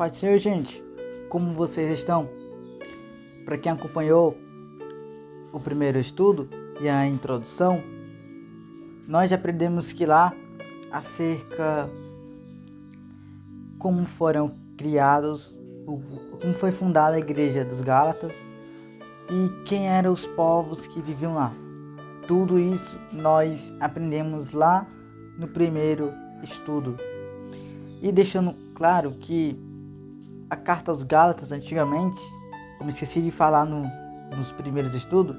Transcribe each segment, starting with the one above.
paz do Senhor, gente. Como vocês estão? Para quem acompanhou o primeiro estudo e a introdução, nós aprendemos que lá acerca como foram criados, como foi fundada a igreja dos Gálatas e quem eram os povos que viviam lá. Tudo isso nós aprendemos lá no primeiro estudo. E deixando claro que a carta aos Gálatas antigamente, eu me esqueci de falar nos primeiros estudos,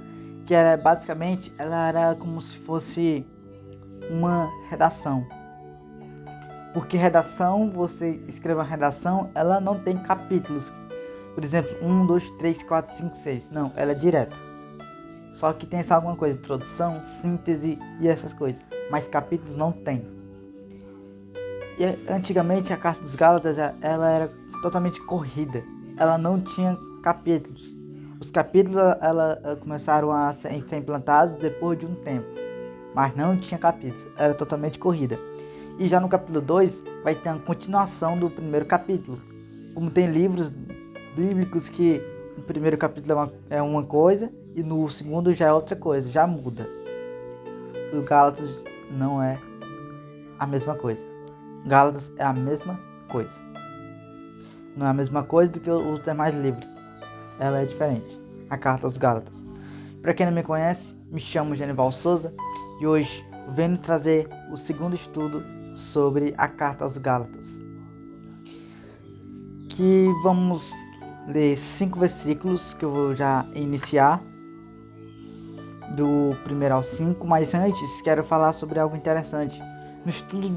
que era basicamente, ela era como se fosse uma redação. Porque redação, você escreve uma redação, ela não tem capítulos. Por exemplo, 1, 2, 3, 4, 5, 6. Não, ela é direta. Só que tem só alguma coisa, introdução, síntese e essas coisas. Mas capítulos não tem. E antigamente a carta dos Gálatas, ela era totalmente corrida. Ela não tinha capítulos. Os capítulos ela começaram a ser implantados depois de um tempo. Mas não tinha capítulos. Era totalmente corrida. E já no capítulo 2 vai ter a continuação do primeiro capítulo. Como tem livros bíblicos que o primeiro capítulo é uma coisa e no segundo já é outra coisa, já muda. O Gálatas não é a mesma coisa. Gálatas é a mesma coisa. Não é a mesma coisa do que os demais livros. Ela é diferente. A carta aos Gálatas. Para quem não me conhece, me chamo Genival Souza e hoje venho trazer o segundo estudo sobre a carta aos Gálatas. Que vamos ler 5 versículos que eu vou já iniciar do 1 ao 5, mas antes quero falar sobre algo interessante. No estudo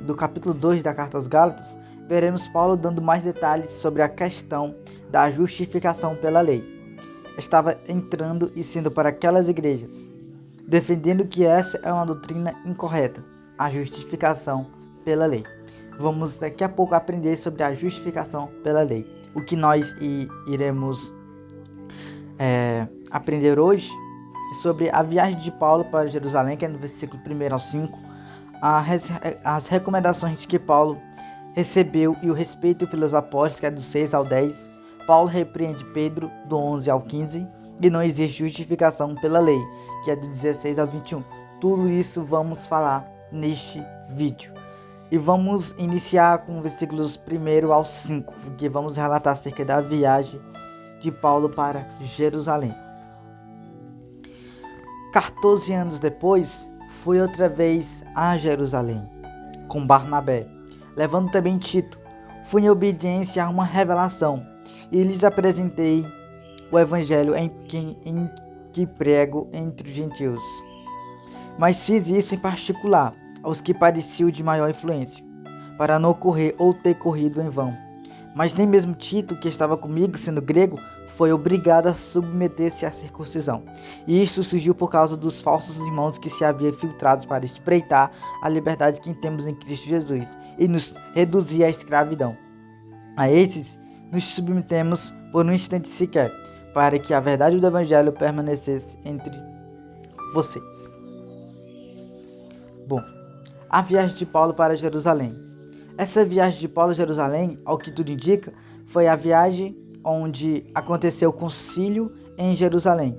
do capítulo 2 da carta aos Gálatas, veremos Paulo dando mais detalhes sobre a questão da justificação pela lei. Estava entrando e sendo para aquelas igrejas, defendendo que essa é uma doutrina incorreta, a justificação pela lei. Vamos daqui a pouco aprender sobre a justificação pela lei. O que nós iremos aprender hoje é sobre a viagem de Paulo para Jerusalém, que é no versículo 1 ao 5, as recomendações que Paulo recebeu e o respeito pelos apóstolos, que é do 6 ao 10. Paulo repreende Pedro, do 11 ao 15, e não existe justificação pela lei, que é do 16 ao 21. Tudo isso vamos falar neste vídeo. E vamos iniciar com versículos 1 ao 5, que vamos relatar acerca da viagem de Paulo para Jerusalém. 14 anos depois, fui outra vez a Jerusalém, com Barnabé, levando também Tito. Fui em obediência a uma revelação, e lhes apresentei o evangelho em que prego entre os gentios. Mas fiz isso em particular aos que pareciam de maior influência, para não correr ou ter corrido em vão. Mas nem mesmo Tito, que estava comigo, sendo grego, foi obrigado a submeter-se à circuncisão. E isso surgiu por causa dos falsos irmãos que se haviam filtrados para espreitar a liberdade que temos em Cristo Jesus e nos reduzir à escravidão. A esses nos submetemos por um instante sequer, para que a verdade do Evangelho permanecesse entre vocês. Bom, a viagem de Paulo para Jerusalém. Essa viagem de Paulo a Jerusalém, ao que tudo indica, foi a viagem onde aconteceu o concílio em Jerusalém.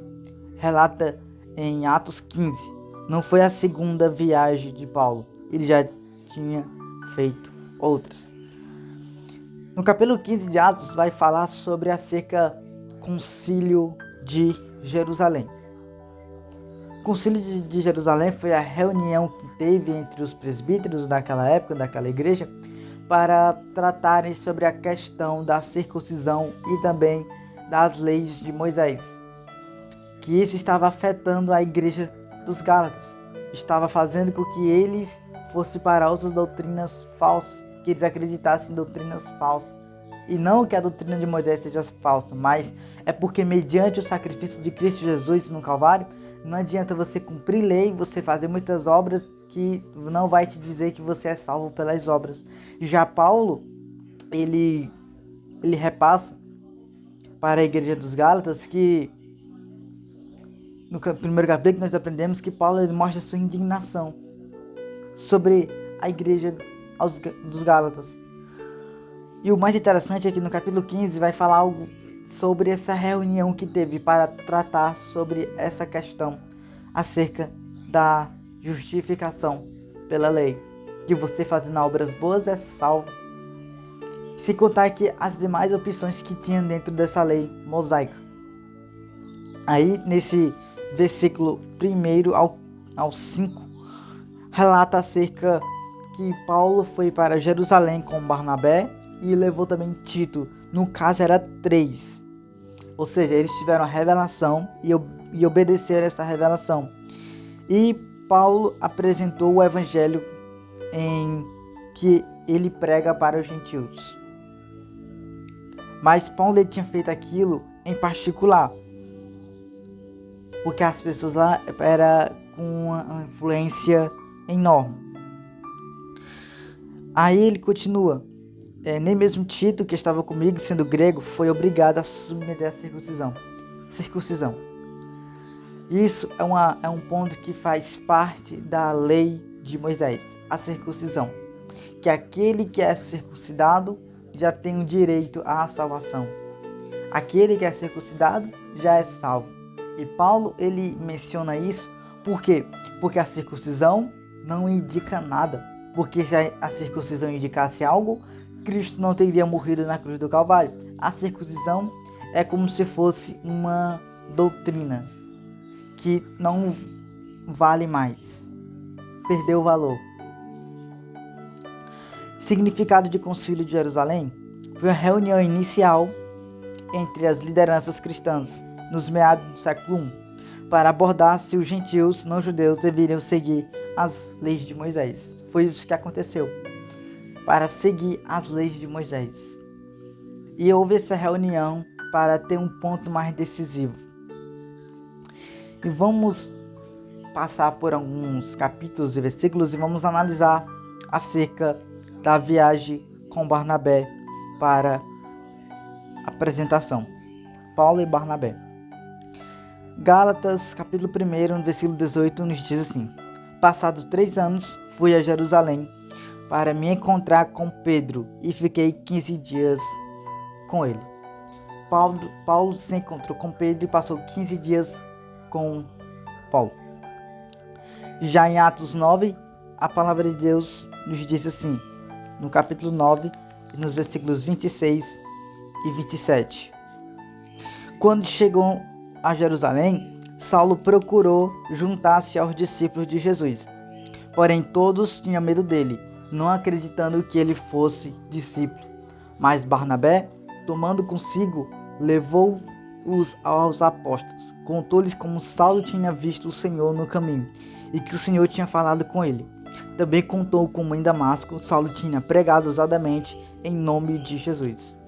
Relata em Atos 15. Não foi a segunda viagem de Paulo. Ele já tinha feito outras. No capítulo 15 de Atos vai falar sobre acerca do concílio de Jerusalém. O concílio de Jerusalém foi a reunião que teve entre os presbíteros daquela época, daquela igreja, para tratarem sobre a questão da circuncisão e também das leis de Moisés. Que isso estava afetando a igreja dos Gálatas. Estava fazendo com que eles fossem para outras doutrinas falsas, que eles acreditassem em doutrinas falsas. E não que a doutrina de Moisés seja falsa, mas é porque mediante o sacrifício de Cristo Jesus no Calvário, não adianta você cumprir lei, você fazer muitas obras que não vai te dizer que você é salvo pelas obras. Já Paulo, ele repassa para a igreja dos Gálatas que no primeiro capítulo nós aprendemos que Paulo ele mostra sua indignação sobre a igreja dos Gálatas. E o mais interessante é que no capítulo 15 vai falar algo sobre essa reunião que teve para tratar sobre essa questão acerca da justificação pela lei. Que você fazendo obras boas é salvo. Se contar que as demais opções que tinha dentro dessa lei mosaica. Aí nesse versículo 1 ao 5 relata acerca que Paulo foi para Jerusalém com Barnabé e levou também Tito. No caso era 3. Ou seja, eles tiveram a revelação e obedeceram essa revelação. E Paulo apresentou o evangelho em que ele prega para os gentios. Mas Paulo ele tinha feito aquilo em particular, porque as pessoas lá eram com uma influência enorme. Aí ele continua. Nem mesmo Tito, que estava comigo, sendo grego, foi obrigado a submeter a circuncisão. Isso é um ponto que faz parte da lei de Moisés, a circuncisão. Que aquele que é circuncidado já tem o direito à salvação. Aquele que é circuncidado já é salvo. E Paulo ele menciona isso por quê? Porque a circuncisão não indica nada. Porque se a circuncisão indicasse algo, Cristo não teria morrido na cruz do Calvário. A circuncisão é como se fosse uma doutrina que não vale mais. Perdeu o valor. Significado de Concílio de Jerusalém foi uma reunião inicial entre as lideranças cristãs nos meados do século I para abordar se os gentios não judeus deveriam seguir as leis de Moisés. Foi isso que aconteceu, para seguir as leis de Moisés. E houve essa reunião para ter um ponto mais decisivo. E vamos passar por alguns capítulos e versículos e vamos analisar acerca da viagem com Barnabé para a apresentação. Paulo e Barnabé. Gálatas, capítulo 1, versículo 18, nos diz assim: Passados 3 anos, fui a Jerusalém para me encontrar com Pedro e fiquei 15 dias com ele. Paulo se encontrou com Pedro e passou 15 dias com Paulo. Já em Atos 9, a palavra de Deus nos diz assim, no capítulo 9, nos versículos 26 e 27. Quando chegou a Jerusalém, Saulo procurou juntar-se aos discípulos de Jesus. Porém, todos tinham medo dele, não acreditando que ele fosse discípulo. Mas Barnabé, tomando consigo, levou-os aos apóstolos. Contou-lhes como Saulo tinha visto o Senhor no caminho e que o Senhor tinha falado com ele. Também contou como em Damasco Saulo tinha pregado ousadamente em nome de Jesus.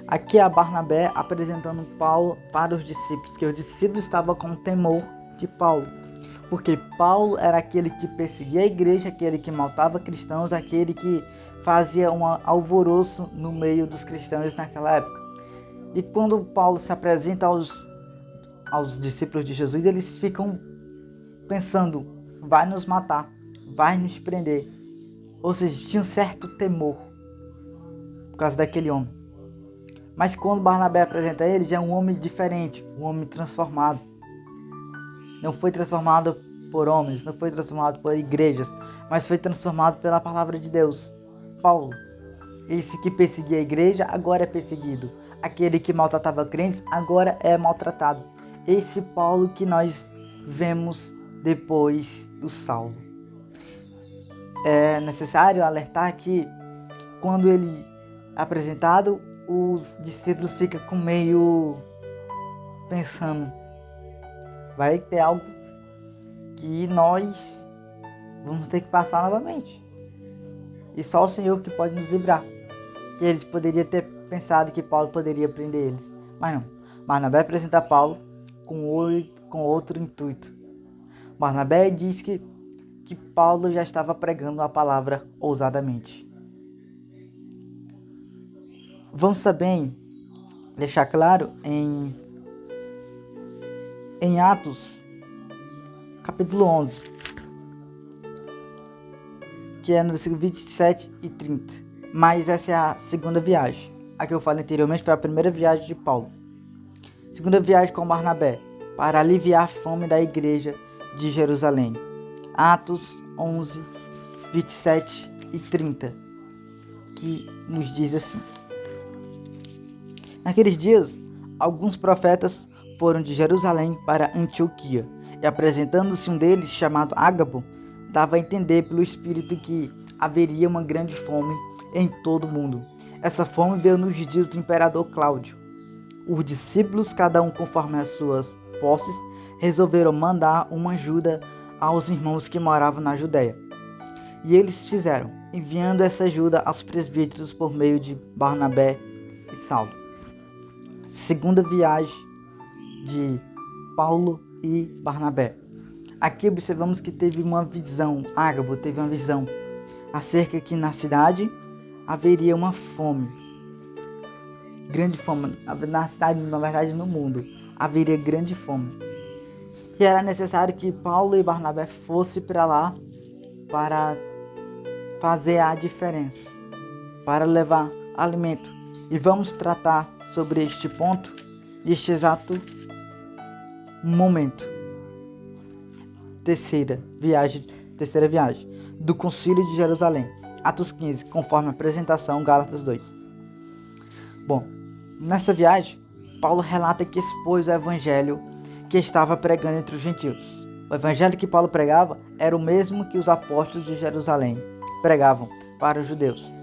Aqui é Barnabé apresentando Paulo para os discípulos, que os discípulos estavam com temor de Paulo, porque Paulo era aquele que perseguia a igreja, aquele que matava cristãos, aquele que fazia um alvoroço no meio dos cristãos naquela época. E quando Paulo se apresenta aos discípulos de Jesus, eles ficam pensando, vai nos matar, vai nos prender. Ou seja, tinha um certo temor por causa daquele homem. Mas quando Barnabé apresenta ele, já é um homem diferente, um homem transformado. Não foi transformado por homens, não foi transformado por igrejas, mas foi transformado pela palavra de Deus. Paulo, esse que perseguia a igreja, agora é perseguido. Aquele que maltratava crentes, agora é maltratado. Esse Paulo que nós vemos depois do Saulo. É necessário alertar que quando ele é apresentado, os discípulos ficam com meio pensando, vai ter algo que nós vamos ter que passar novamente. E só o Senhor que pode nos livrar. Que eles poderiam ter pensado que Paulo poderia prender eles. Mas não. Barnabé apresenta Paulo com outro intuito. Barnabé diz que Paulo já estava pregando a palavra ousadamente. Vamos também deixar claro em Atos, capítulo 11, que é no versículo 27 e 30. Mas essa é a segunda viagem. A que eu falei anteriormente foi a primeira viagem de Paulo. Segunda viagem com Barnabé, para aliviar a fome da igreja de Jerusalém. Atos 11, 27 e 30, que nos diz assim: Naqueles dias, alguns profetas foram de Jerusalém para Antioquia, e apresentando-se um deles, chamado Ágabo, dava a entender pelo Espírito que haveria uma grande fome em todo o mundo. Essa fome veio nos dias do imperador Cláudio. Os discípulos, cada um conforme as suas posses, resolveram mandar uma ajuda aos irmãos que moravam na Judéia. E eles fizeram, enviando essa ajuda aos presbíteros por meio de Barnabé e Saulo. Segunda viagem de Paulo e Barnabé. Aqui observamos que teve uma visão, Ágabo teve uma visão acerca que na cidade haveria uma fome, grande fome, na cidade, na verdade no mundo, haveria grande fome. E era necessário que Paulo e Barnabé fossem para lá para fazer a diferença, para levar alimento. E vamos tratar sobre este ponto, neste exato momento. Terceira viagem do Concílio de Jerusalém. Atos 15, conforme a apresentação, Gálatas 2. Bom, nessa viagem, Paulo relata que expôs o evangelho que estava pregando entre os gentios. O evangelho que Paulo pregava era o mesmo que os apóstolos de Jerusalém pregavam para os judeus.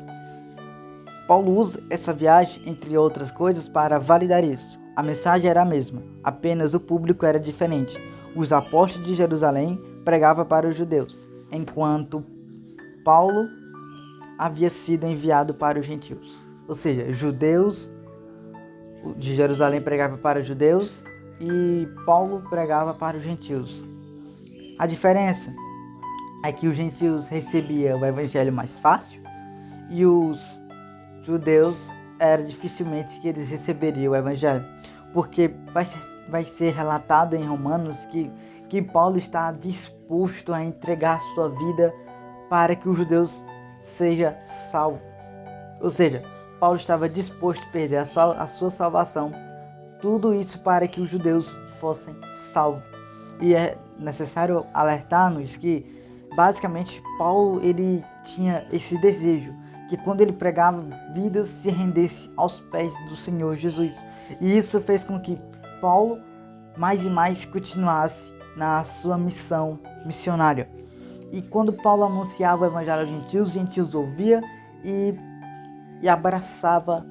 Paulo usa essa viagem, entre outras coisas, para validar isso. A mensagem era a mesma, apenas o público era diferente. Os apóstolos de Jerusalém pregavam para os judeus, enquanto Paulo havia sido enviado para os gentios. Ou seja, judeus de Jerusalém pregavam para os judeus e Paulo pregava para os gentios. A diferença é que os gentios recebiam o evangelho mais fácil e os judeus era dificilmente que eles receberiam o evangelho, porque vai ser relatado em Romanos que Paulo está disposto a entregar sua vida para que os judeus sejam salvos. Ou seja, Paulo estava disposto a perder a sua salvação, tudo isso para que os judeus fossem salvos. E é necessário alertar-nos que, basicamente, Paulo ele tinha esse desejo, que quando ele pregava, vidas se rendessem aos pés do Senhor Jesus. E isso fez com que Paulo mais e mais continuasse na sua missão missionária. E quando Paulo anunciava o evangelho aos gentios, os gentios ouviam e abraçava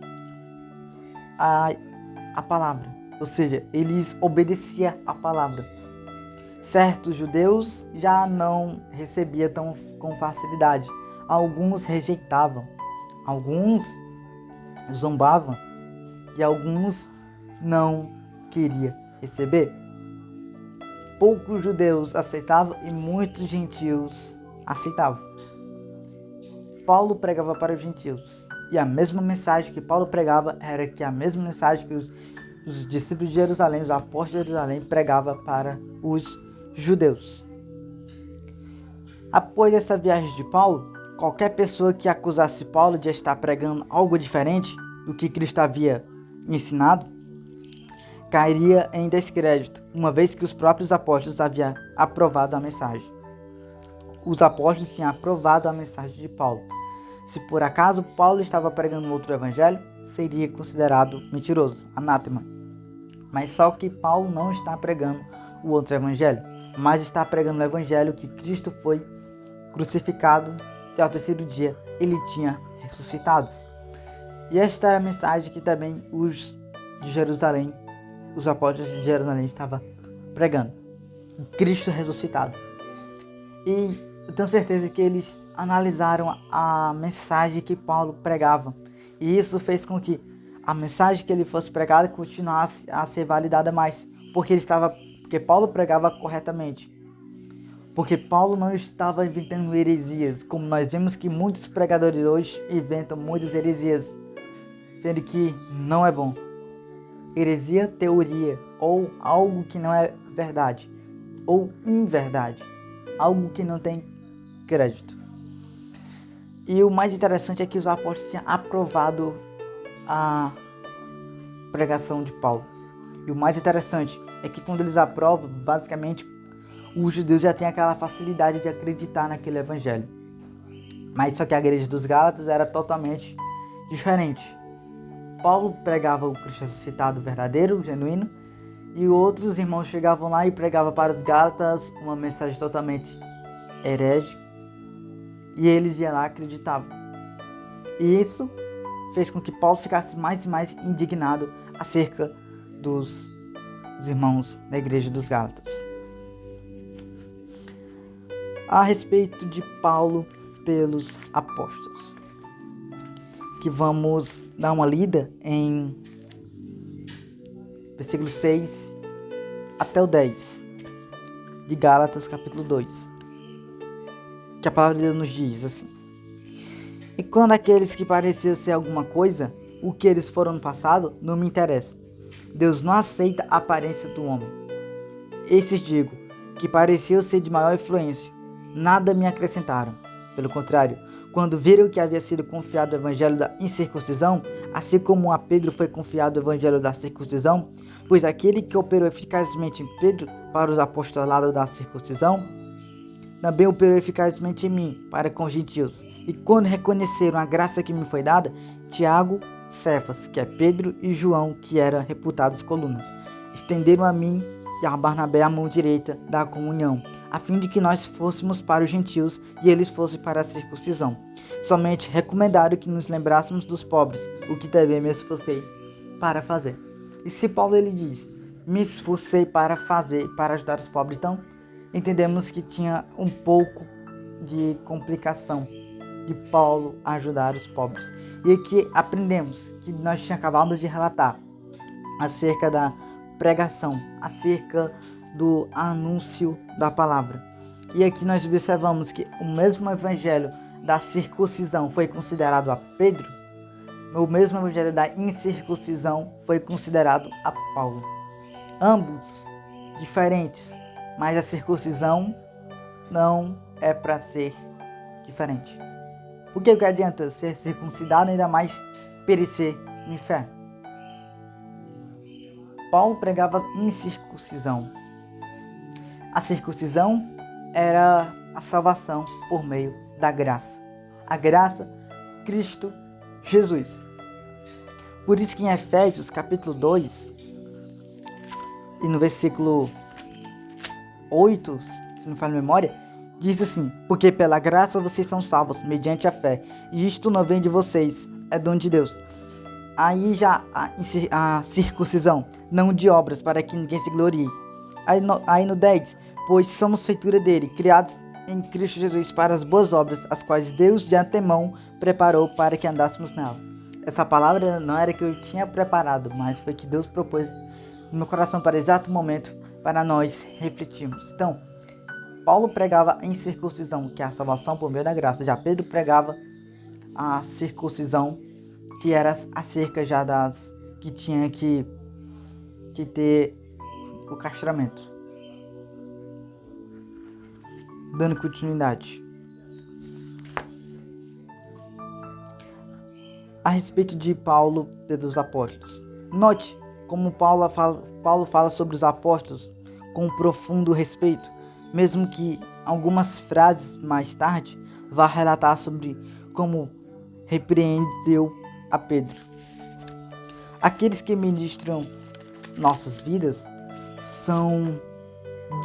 a palavra. Ou seja, eles obedeciam a palavra. Certos judeus já não recebiam tão com facilidade. Alguns rejeitavam, alguns zombavam e alguns não queriam receber. Poucos judeus aceitavam e muitos gentios aceitavam. Paulo pregava para os gentios e a mesma mensagem que Paulo pregava era que a mesma mensagem que os discípulos de Jerusalém, os apóstolos de Jerusalém pregavam para os judeus. Após essa viagem de Paulo, qualquer pessoa que acusasse Paulo de estar pregando algo diferente do que Cristo havia ensinado, cairia em descrédito, uma vez que os próprios apóstolos haviam aprovado a mensagem. Os apóstolos tinham aprovado a mensagem de Paulo. Se por acaso Paulo estava pregando outro evangelho, seria considerado mentiroso, anátema. Mas só que Paulo não está pregando o outro evangelho, mas está pregando o evangelho que Cristo foi crucificado e ao terceiro dia ele tinha ressuscitado. E esta era a mensagem que também os de Jerusalém, os apóstolos de Jerusalém estavam pregando. Cristo ressuscitado. E eu tenho certeza que eles analisaram a mensagem que Paulo pregava. E isso fez com que a mensagem que ele fosse pregada continuasse a ser validada mais. Porque Paulo pregava corretamente. Porque Paulo não estava inventando heresias, como nós vemos que muitos pregadores hoje inventam muitas heresias, sendo que não é bom. Heresia, teoria, ou algo que não é verdade, ou inverdade, algo que não tem crédito. E o mais interessante é que os apóstolos tinham aprovado a pregação de Paulo. E o mais interessante é que quando eles aprovam, basicamente, os judeus já têm aquela facilidade de acreditar naquele evangelho. Mas só que a igreja dos Gálatas era totalmente diferente. Paulo pregava o Cristo ressuscitado verdadeiro, genuíno, e outros irmãos chegavam lá e pregavam para os Gálatas uma mensagem totalmente herege, e eles iam lá e acreditavam. E isso fez com que Paulo ficasse mais e mais indignado acerca dos irmãos da igreja dos Gálatas. A respeito de Paulo pelos apóstolos, que vamos dar uma lida em versículo 6 até o 10 de Gálatas capítulo 2, que a palavra de Deus nos diz assim: e quando aqueles que pareciam ser alguma coisa, o que eles foram no passado, não me interessa. Deus não aceita a aparência do homem. Esses digo, que pareciam ser de maior influência, nada me acrescentaram. Pelo contrário, quando viram que havia sido confiado o evangelho da incircuncisão, assim como a Pedro foi confiado o evangelho da circuncisão, pois aquele que operou eficazmente em Pedro para os apostolados da circuncisão, também operou eficazmente em mim para com os gentios. E quando reconheceram a graça que me foi dada, Tiago, Cefas, que é Pedro, e João, que eram reputados colunas, estenderam a mim e a Barnabé a mão direita da comunhão, a fim de que nós fôssemos para os gentios e eles fossem para a circuncisão. Somente recomendaram que nos lembrássemos dos pobres, o que também me esforcei para fazer. E se Paulo ele diz, me esforcei para fazer, para ajudar os pobres, então entendemos que tinha um pouco de complicação de Paulo ajudar os pobres. E aqui aprendemos que nós acabamos de relatar acerca da pregação, acerca do anúncio da palavra. E aqui nós observamos que o mesmo evangelho da circuncisão foi considerado a Pedro, o mesmo evangelho da incircuncisão foi considerado a Paulo. Ambos diferentes, mas a circuncisão não é para ser diferente. Porque o que adianta ser circuncidado, ainda mais perecer no inferno? Paulo pregava incircuncisão. A circuncisão era a salvação por meio da graça. A graça, Cristo Jesus. Por isso que em Efésios capítulo 2 e no versículo 8, se não falha a memória, diz assim: porque pela graça vocês são salvos mediante a fé, e isto não vem de vocês, é dom de Deus. Aí já a circuncisão, não de obras, para que ninguém se glorie. Aí no 10, pois somos feitura dele, criados em Cristo Jesus para as boas obras, as quais Deus de antemão preparou para que andássemos nela. Essa palavra não era que eu tinha preparado, mas foi que Deus propôs no meu coração para exato momento para nós refletirmos. Então, Paulo pregava em circuncisão, que é a salvação por meio da graça. Já Pedro pregava a circuncisão, que era acerca já das que tinha que ter o castramento. Dando continuidade. A respeito de Paulo e dos apóstolos. Note como Paulo fala sobre os apóstolos com profundo respeito, mesmo que algumas frases mais tarde vá relatar sobre como repreendeu a Pedro. Aqueles que ministram nossas vidas são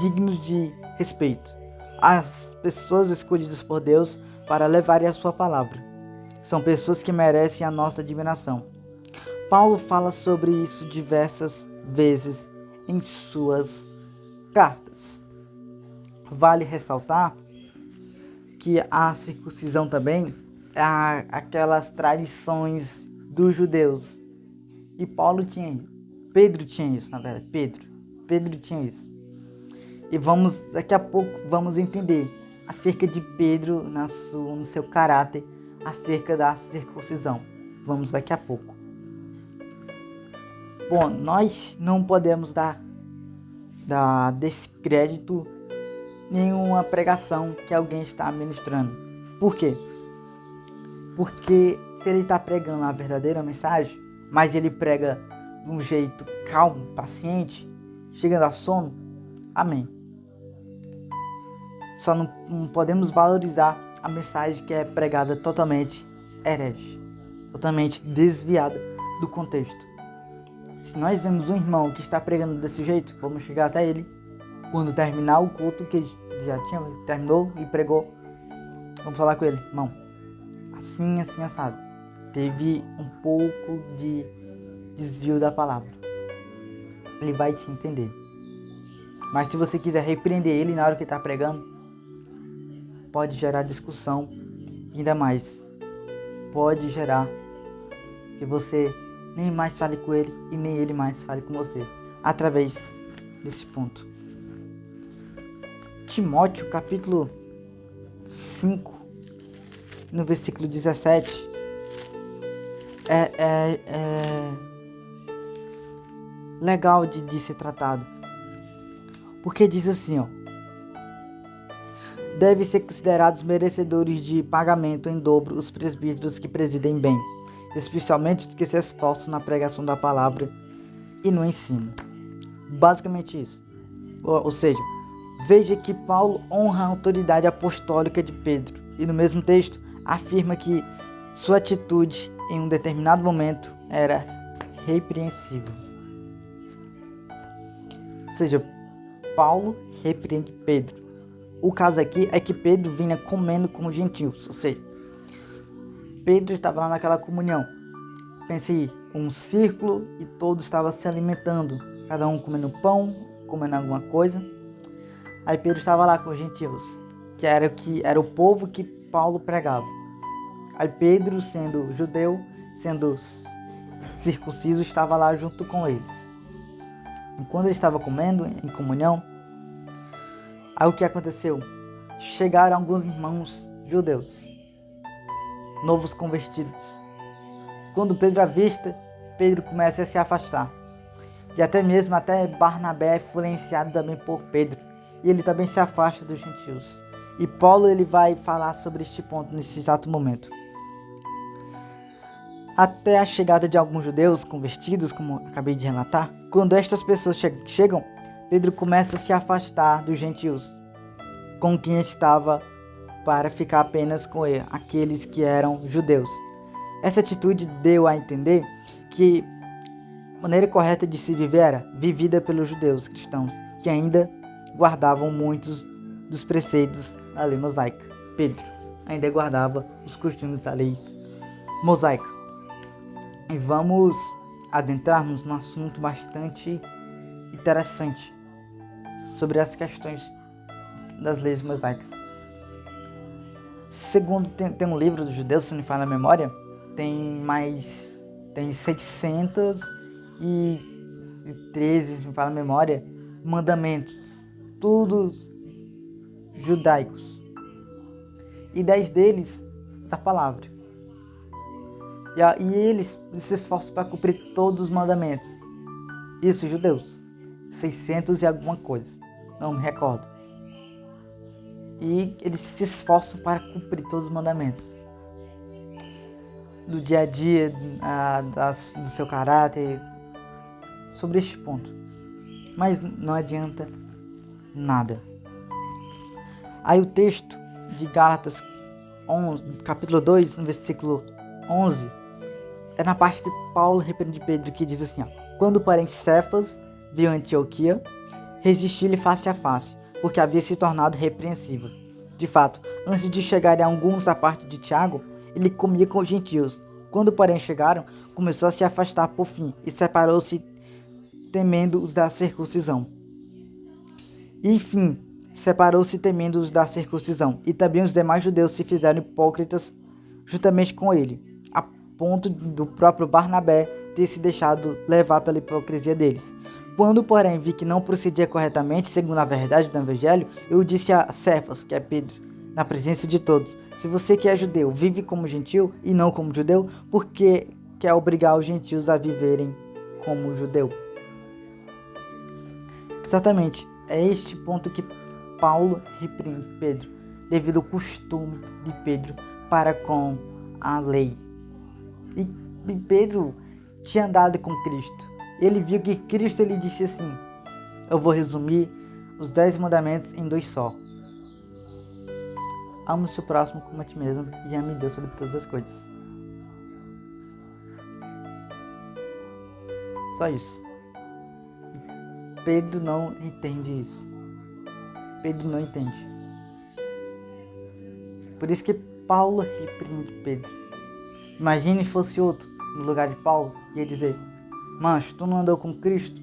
dignos de respeito. As pessoas escolhidas por Deus para levarem a sua palavra são pessoas que merecem a nossa admiração. Paulo fala sobre isso diversas vezes em suas cartas. Vale ressaltar que a circuncisão também é aquelas tradições dos judeus. E Paulo tinha, Pedro tinha isso, na verdade, Pedro tinha isso. E daqui a pouco vamos entender acerca de Pedro no seu caráter, acerca da circuncisão. Vamos daqui a pouco. Bom, nós não podemos dar descrédito nenhuma pregação que alguém está ministrando. Por quê? Porque se ele está pregando a verdadeira mensagem, mas ele prega de um jeito calmo, paciente, chegando a sono, amém. Só não podemos valorizar a mensagem que é pregada totalmente herege, totalmente desviada do contexto. Se nós vemos um irmão que está pregando desse jeito, vamos chegar até ele. Quando terminar o culto, que terminou e pregou, vamos falar com ele: irmão, assim, assado. Teve um pouco de desvio da palavra. Ele vai te entender. Mas se você quiser repreender ele na hora que está pregando, pode gerar discussão. Ainda mais, pode gerar que você nem mais fale com ele e nem ele mais fale com você, através desse ponto. Timóteo, capítulo 5, no versículo 17, é legal de ser tratado, porque diz assim, ó: devem ser considerados merecedores de pagamento em dobro os presbíteros que presidem bem, especialmente os que se esforçam na pregação da palavra e no ensino. Basicamente isso. Ou seja, veja que Paulo honra a autoridade apostólica de Pedro e no mesmo texto afirma que sua atitude em um determinado momento era repreensível. Ou seja, Paulo repreende Pedro. O caso aqui é que Pedro vinha comendo com os gentios, ou seja, Pedro estava lá naquela comunhão. Pense aí, um círculo e todos estavam se alimentando, cada um comendo pão, comendo alguma coisa. Aí Pedro estava lá com os gentios, que era o povo que Paulo pregava. Aí Pedro, sendo judeu, sendo circunciso, estava lá junto com eles. E quando ele estava comendo em comunhão, aí o que aconteceu? Chegaram alguns irmãos judeus, novos convertidos. Quando Pedro avista, Pedro começa a se afastar. E até Barnabé é influenciado também por Pedro. E ele também se afasta dos gentios. E Paulo ele vai falar sobre este ponto nesse exato momento. Até a chegada de alguns judeus convertidos, como acabei de relatar, quando estas pessoas chegam, Pedro começa a se afastar dos gentios, com quem estava, para ficar apenas com aqueles que eram judeus. Essa atitude deu a entender que a maneira correta de se viver era vivida pelos judeus cristãos, que ainda guardavam muitos dos preceitos da lei mosaica. Pedro ainda guardava os costumes da lei mosaica. E vamos adentrarmos num assunto bastante interessante sobre as questões das leis mosaicas. Segundo tem um livro dos judeus, se não me falha a memória, tem 613, se não me falha a memória, mandamentos, todos judaicos, e 10 deles da palavra. E eles se esforçam para cumprir todos os mandamentos. Isso, judeus. 600 e alguma coisa, não me recordo. E eles se esforçam para cumprir todos os mandamentos. Do dia a dia, do seu caráter, sobre este ponto. Mas não adianta nada. Aí o texto de Gálatas 11, capítulo 2, no versículo 11, é na parte que Paulo repreende Pedro, que diz assim, ó: quando porém Cefas viu Antioquia, resistiu-lhe face a face, porque havia se tornado repreensível. De fato, antes de chegarem alguns à parte de Tiago, ele comia com os gentios. Quando porém chegaram, começou a se afastar por fim, e separou-se temendo os da circuncisão. Enfim, separou-se temendo os da circuncisão, e também os demais judeus se fizeram hipócritas juntamente com ele, a ponto do próprio Barnabé ter se deixado levar pela hipocrisia deles. Quando, porém, vi que não procedia corretamente, segundo a verdade do Evangelho, eu disse a Cefas, que é Pedro, na presença de todos: se você que é judeu vive como gentil e não como judeu, por que quer obrigar os gentios a viverem como judeu? Exatamente, é este ponto que Paulo repreende Pedro, devido ao costume de Pedro para com a lei. E Pedro tinha andado com Cristo. Ele viu que Cristo ele disse assim: eu vou resumir os 10 mandamentos em 2 só. Ame o seu próximo como a ti mesmo e ame Deus sobre todas as coisas. Só isso. Pedro não entende isso. Pedro não entende. Por isso que Paulo repreende Pedro. Imagine se fosse outro no lugar de Paulo, ia dizer: mas tu não andou com Cristo?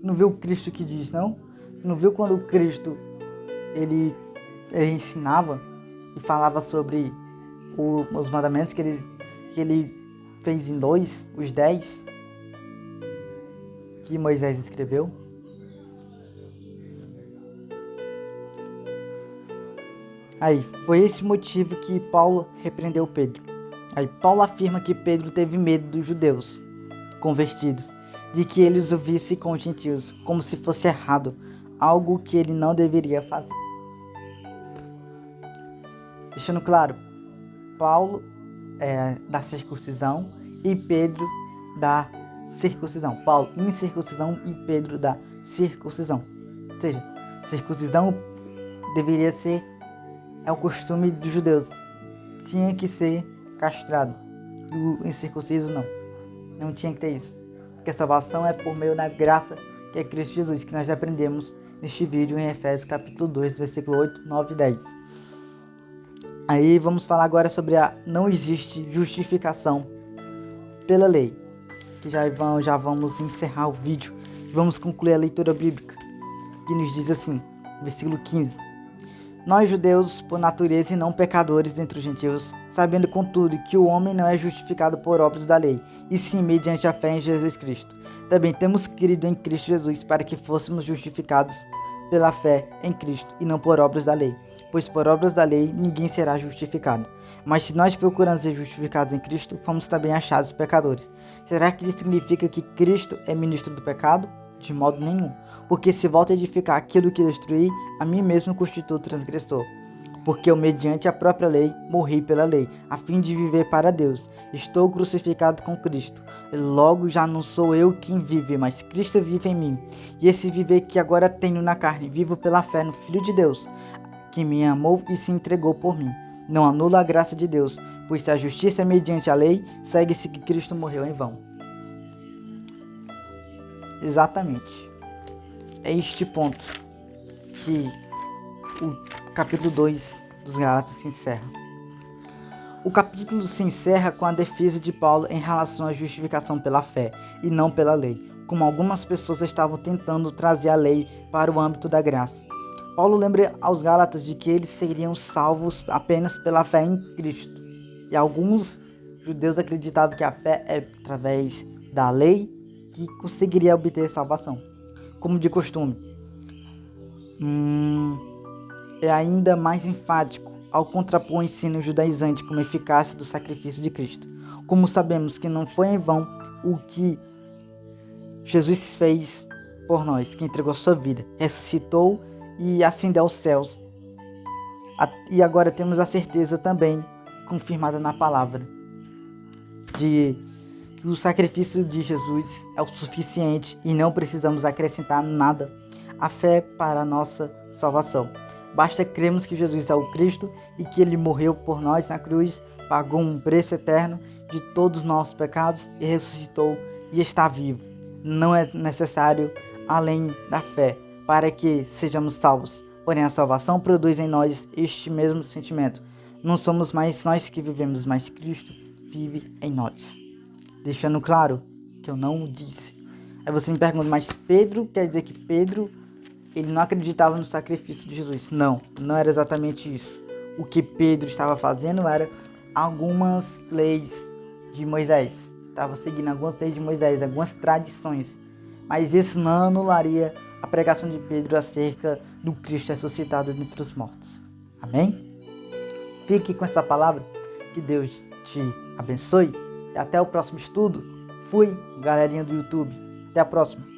Não viu o Cristo que diz, não? Não viu quando o Cristo ele ensinava e falava sobre os mandamentos que ele fez em 2, os 10 que Moisés escreveu? Aí, foi esse motivo que Paulo repreendeu Pedro. Aí, Paulo afirma que Pedro teve medo dos judeus convertidos, de que eles o vissem com os gentios, como se fosse errado, algo que ele não deveria fazer. Deixando claro, Paulo é da circuncisão e Pedro da circuncisão. Paulo incircuncisão e Pedro da circuncisão. Ou seja, circuncisão deveria ser o costume dos judeus. Tinha que ser castrado. E o incircunciso não tinha que ter isso. Porque a salvação é por meio da graça que é Cristo Jesus, que nós aprendemos neste vídeo em Efésios capítulo 2, versículo 8, 9 e 10. Aí vamos falar agora sobre não existe justificação pela lei. Que já vamos encerrar o vídeo e vamos concluir a leitura bíblica. Que nos diz assim, versículo 15. Nós judeus, por natureza e não pecadores entre os gentios, sabendo contudo que o homem não é justificado por obras da lei, e sim mediante a fé em Jesus Cristo. Também temos crido em Cristo Jesus para que fôssemos justificados pela fé em Cristo e não por obras da lei, pois por obras da lei ninguém será justificado. Mas se nós procuramos ser justificados em Cristo, fomos também achados pecadores. Será que isso significa que Cristo é ministro do pecado? De modo nenhum, porque se volto a edificar aquilo que destruí, a mim mesmo constituo transgressor. Porque eu, mediante a própria lei, morri pela lei, a fim de viver para Deus. Estou crucificado com Cristo. Logo já não sou eu quem vive, mas Cristo vive em mim. E esse viver que agora tenho na carne, vivo pela fé no Filho de Deus, que me amou e se entregou por mim. Não anulo a graça de Deus, pois se a justiça é mediante a lei, segue-se que Cristo morreu em vão. Exatamente. É este ponto que o capítulo 2 dos Gálatas se encerra. O capítulo se encerra com a defesa de Paulo em relação à justificação pela fé e não pela lei, como algumas pessoas estavam tentando trazer a lei para o âmbito da graça. Paulo lembra aos Gálatas de que eles seriam salvos apenas pela fé em Cristo. E alguns judeus acreditavam que a fé é através da lei que conseguiria obter salvação. Como de costume, é ainda mais enfático ao contrapor o ensino judaizante como eficácia do sacrifício de Cristo. Como sabemos que não foi em vão o que Jesus fez por nós, que entregou sua vida, ressuscitou e ascendeu aos céus. E agora temos a certeza também, confirmada na palavra, de que o sacrifício de Jesus é o suficiente e não precisamos acrescentar nada à fé para a nossa salvação. Basta crermos que Jesus é o Cristo e que Ele morreu por nós na cruz, pagou um preço eterno de todos os nossos pecados e ressuscitou e está vivo. Não é necessário além da fé para que sejamos salvos. Porém, a salvação produz em nós este mesmo sentimento. Não somos mais nós que vivemos, mas Cristo vive em nós. Deixando claro que eu não o disse. Aí você me pergunta, mas Pedro, quer dizer que Pedro, ele não acreditava no sacrifício de Jesus? Não era exatamente isso. O que Pedro estava fazendo era algumas leis de Moisés. Estava seguindo algumas leis de Moisés, algumas tradições. Mas isso não anularia a pregação de Pedro acerca do Cristo ressuscitado dentre os mortos. Amém? Fique com essa palavra. Que Deus te abençoe. E até o próximo estudo. Fui, galerinha do YouTube. Até a próxima.